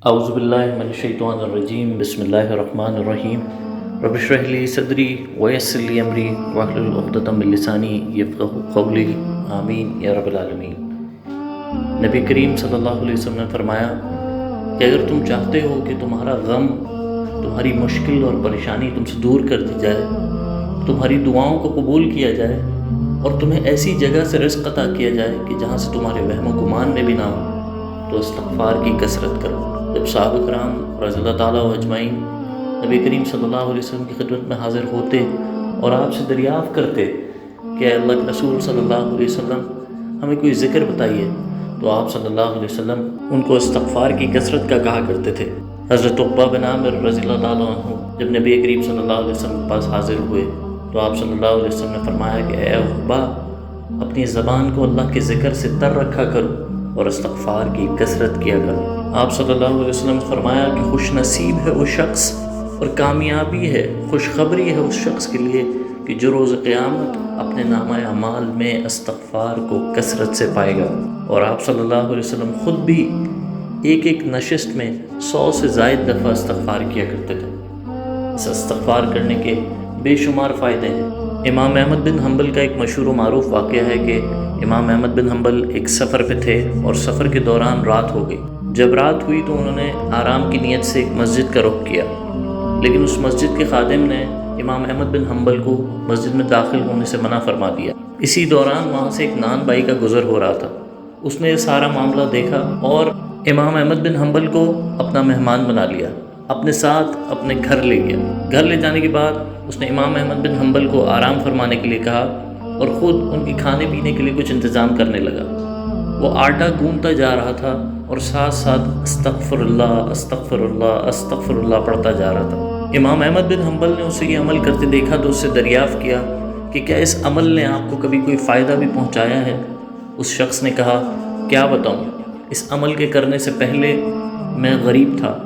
اعوذ باللہ من الشیطان الرجیم، بسم اللہ الرحمن الرحیم۔ رب اشرح لی صدری ویسر لی امری واحلل عقدۃ من لسانی یفقہوا قولی، آمین یا رب العالمین۔ نبی کریم صلی اللہ علیہ وسلم نے فرمایا کہ اگر تم چاہتے ہو کہ تمہارا غم، تمہاری مشکل اور پریشانی تم سے دور کر دی جائے، تمہاری دعاؤں کو قبول کیا جائے اور تمہیں ایسی جگہ سے رزق عطا کیا جائے کہ جہاں سے تمہارے وہم و گمان میں بھی نہ ہو، تو استغفار کی کثرت کرو۔ جب صحابہ کرام رضی اللہ تعالیٰ اجمعین نبی کریم صلی اللہ علیہ وسلم کی خدمت میں حاضر ہوتے اور آپ سے دریافت کرتے کہ اللہ کے رسول صلی اللہ علیہ وسلم ہمیں کوئی ذکر بتائیے، تو آپ صلی اللہ علیہ وسلم ان کو استغفار کی کثرت کا کہا کرتے تھے۔ حضرت عقبہ بن عامر رضی اللہ تعالیٰ عنہ جب نبی کریم صلی اللہ علیہ وسلم کے پاس حاضر ہوئے تو آپ صلی اللہ علیہ وسلم نے فرمایا کہ اے عقبہ، اپنی زبان کو اللہ کے ذکر سے تر رکھا کرو اور استغفار کی کثرت کیا کرو۔ آپ صلی اللہ علیہ وسلم نے فرمایا کہ خوش نصیب ہے وہ شخص اور کامیابی ہے، خوشخبری ہے اس شخص کے لیے کہ جو روز قیامت اپنے نامہ اعمال میں استغفار کو کثرت سے پائے گا۔ اور آپ صلی اللہ علیہ وسلم خود بھی ایک نشست میں 100 سے زائد دفعہ استغفار کیا کرتے تھے۔ اس استغفار کرنے کے بے شمار فائدے ہیں۔ امام احمد بن حنبل کا ایک مشہور و معروف واقعہ ہے کہ امام احمد بن حنبل ایک سفر پہ تھے اور سفر کے دوران رات ہو گئی۔ جب رات ہوئی تو انہوں نے آرام کی نیت سے ایک مسجد کا رخ کیا، لیکن اس مسجد کے خادم نے امام احمد بن حنبل کو مسجد میں داخل ہونے سے منع فرما دیا۔ اسی دوران وہاں سے ایک نان بائی کا گزر ہو رہا تھا۔ اس نے یہ سارا معاملہ دیکھا اور امام احمد بن حنبل کو اپنا مہمان بنا لیا، اپنے ساتھ اپنے گھر لے گیا۔ گھر لے جانے کے بعد اس نے امام احمد بن حنبل کو آرام فرمانے کے لیے کہا اور خود ان کی کھانے پینے کے لیے کچھ انتظام کرنے لگا۔ وہ آٹا گوندتا جا رہا تھا اور ساتھ ساتھ استغفر اللہ استغفر اللہ استغفر اللہ پڑھتا جا رہا تھا۔ امام احمد بن حنبل نے اسے یہ عمل کرتے دیکھا تو اس سے دریافت کیا کہ کیا اس عمل نے آپ کو کبھی کوئی فائدہ بھی پہنچایا ہے؟ اس شخص نے کہا، کیا بتاؤں، اس عمل کے کرنے سے پہلے میں غریب تھا،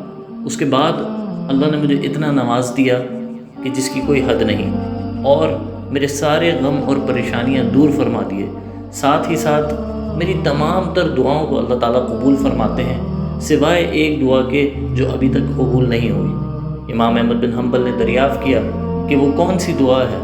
اس کے بعد اللہ نے مجھے اتنا نواز دیا کہ جس کی کوئی حد نہیں، اور میرے سارے غم اور پریشانیاں دور فرما دیے، ساتھ ہی ساتھ میری تمام تر دعاؤں کو اللہ تعالیٰ قبول فرماتے ہیں، سوائے ایک دعا کے جو ابھی تک قبول نہیں ہوئی۔ امام احمد بن حنبل نے دریافت کیا کہ وہ کون سی دعا ہے؟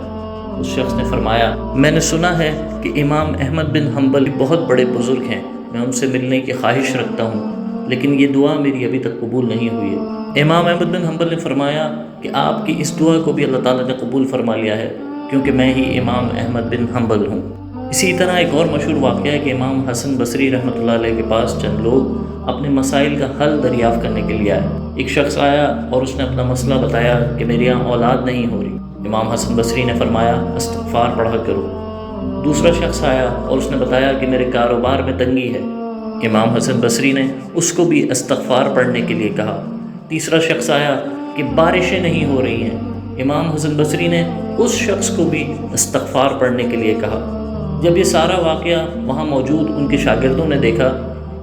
اس شخص نے فرمایا، میں نے سنا ہے کہ امام احمد بن حنبل بہت بڑے بزرگ ہیں، میں ان سے ملنے کی خواہش رکھتا ہوں، لیکن یہ دعا میری ابھی تک قبول نہیں ہوئی ہے۔ امام احمد بن حنبل نے فرمایا کہ آپ کی اس دعا کو بھی اللہ تعالیٰ نے قبول فرما لیا ہے، کیونکہ میں ہی امام احمد بن حنبل ہوں۔ اسی طرح ایک اور مشہور واقعہ ہے کہ امام حسن بصری رحمۃ اللہ علیہ کے پاس چند لوگ اپنے مسائل کا حل دریافت کرنے کے لیے آئے۔ ایک شخص آیا اور اس نے اپنا مسئلہ بتایا کہ میرے یہاں اولاد نہیں ہو رہی۔ امام حسن بصری نے فرمایا، استغفار پڑھا کرو۔ دوسرا شخص آیا اور اس نے بتایا کہ میرے کاروبار میں تنگی ہے۔ امام حسن بصری نے اس کو بھی استغفار پڑھنے کے لیے کہا۔ تیسرا شخص آیا کہ بارشیں نہیں ہو رہی ہیں۔ امام حسن بصری نے اس شخص کو بھی استغفار پڑھنے کے لیے کہا۔ جب یہ سارا واقعہ وہاں موجود ان کے شاگردوں نے دیکھا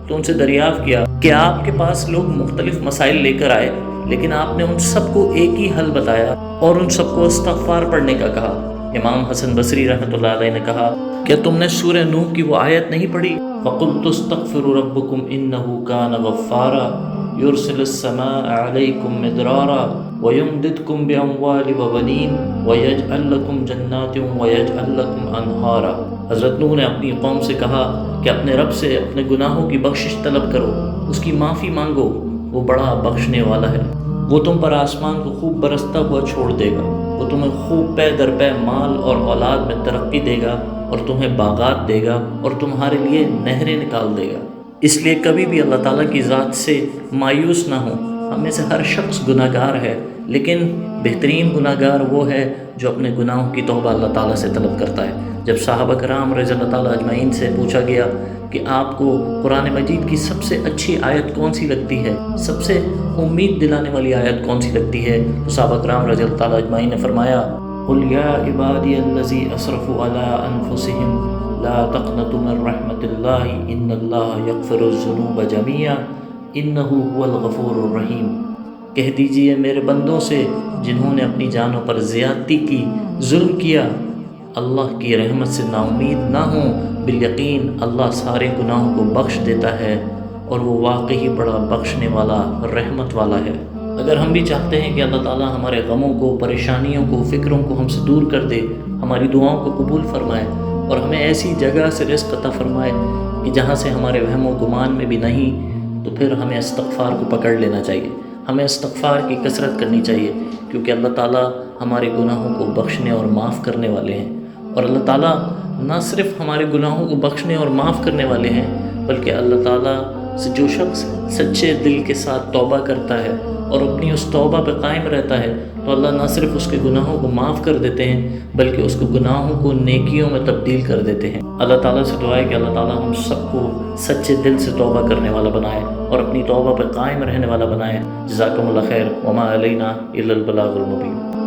تو ان سے دریافت کیا کہ آپ کے پاس لوگ مختلف مسائل لے کر آئے، لیکن آپ نے ان سب کو ایک ہی حل بتایا اور ان سب کو استغفار پڑھنے کا کہا۔ امام حسن بصری رحمۃ اللہ علیہ نے کہا، کیا تم نے سورہ نوح کی وہ آیت نہیں پڑھی؟ فَقُلْتُ اسْتَغْفِرُوا رَبَّكُمْ إِنَّهُ كَانَ غَفَّارًا يُرْسِلِ السَّمَاءَ عَلَيْكُمْ مِدْرَارًا وَيُمْدِدْكُمْ بِأَمْوَالٍ وَبَنِينَ وَيَجْعَلْ لَكُمْ جَنَّاتٍ وَيَجْعَلْ لَكُمْ أَنْهَارًا۔ حضرت نوح نے اپنی قوم سے کہا کہ اپنے رب سے اپنے گناہوں کی بخشش طلب کرو، اس کی معافی مانگو، وہ بڑا بخشنے والا ہے۔ وہ تم پر آسمان کو خوب برستا ہوا چھوڑ دے گا، وہ تمہیں خوب پے در پے مال اور اولاد میں ترقی دے گا اور تمہیں باغات دے گا اور تمہارے لیے نہریں نکال دے گا۔ اس لیے کبھی بھی اللہ تعالیٰ کی ذات سے مایوس نہ ہوں۔ ہم میں سے ہر شخص گناہ گار ہے، لیکن بہترین گناہ گار وہ ہے جو اپنے گناہوں کی توبہ اللہ تعالیٰ سے طلب کرتا ہے۔ جب صحابہ کرام رضی اللہ تعالیٰ اجمعین سے پوچھا گیا کہ آپ کو قرآن مجید کی سب سے اچھی آیت کون سی لگتی ہے، سب سے امید دلانے والی آیت کون سی لگتی ہے، تو صحابہ کرام رضی اللہ تعالیٰ اجمعین نے فرمایا، قُلْ يَا عِبَادِيَ الَّذِي أَسْرَفُوا عَلَىٰ أَنفُسِهِمْ لَا تَقْنَطُوا مِن رَحْمَةِ اللَّهِ إِنَّ اللَّهَ يَغْفِرُ الذُّنُوبَ جَمِيعًا إِنَّهُ هُوَ الْغَفُورُ الرَّحِيمُ۔ کہہ دیجئے میرے بندوں سے جنہوں نے اپنی جانوں پر زیادتی کی، ظلم کیا، اللہ کی رحمت سے نا امید نہ ہوں، بالیقین اللہ سارے گناہوں کو بخش دیتا ہے، اور وہ واقعی بڑا بخشنے والا رحمت والا ہے۔ اگر ہم بھی چاہتے ہیں کہ اللہ تعالیٰ ہمارے غموں کو، پریشانیوں کو، فکروں کو ہم سے دور کر دے، ہماری دعاؤں کو قبول فرمائے اور ہمیں ایسی جگہ سے رزق عطا فرمائے کہ جہاں سے ہمارے وہم و گمان میں بھی نہیں، تو پھر ہمیں استغفار کو پکڑ لینا چاہیے، ہمیں استغفار کی کثرت کرنی چاہیے، کیونکہ اللہ تعالیٰ ہمارے گناہوں کو بخشنے اور معاف کرنے والے ہیں۔ اور اللہ تعالیٰ نہ صرف ہمارے گناہوں کو بخشنے اور معاف کرنے والے ہیں، بلکہ اللہ تعالیٰ سے جو شخص سچے دل کے ساتھ توبہ کرتا ہے اور اپنی اس توبہ پہ قائم رہتا ہے، تو اللہ نہ صرف اس کے گناہوں کو معاف کر دیتے ہیں بلکہ اس کے گناہوں کو نیکیوں میں تبدیل کر دیتے ہیں۔ اللہ تعالیٰ سے دعا ہے کہ اللہ تعالیٰ ہم سب کو سچے دل سے توبہ کرنے والا بنائے اور اپنی توبہ پہ قائم رہنے والا بنائے۔ جزاکم اللہ خیر، وما علینا الا البلاغ المبین۔